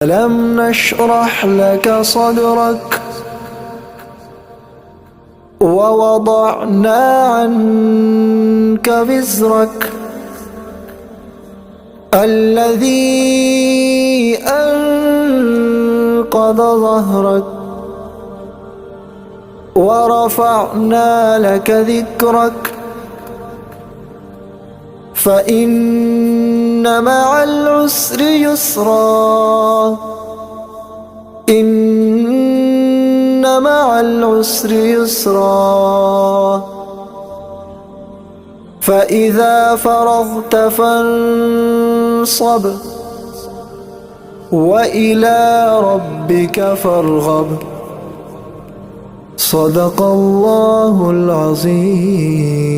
ألم نشرح لك صدرك ووضعنا عنك وزرك الذي أنقض ظهرك ورفعنا لك ذكرك فإن مع العسر يسرا إن مع العسر يسرا فإذا فرغت فانصب وإلى ربك فارغب صدق الله العظيم.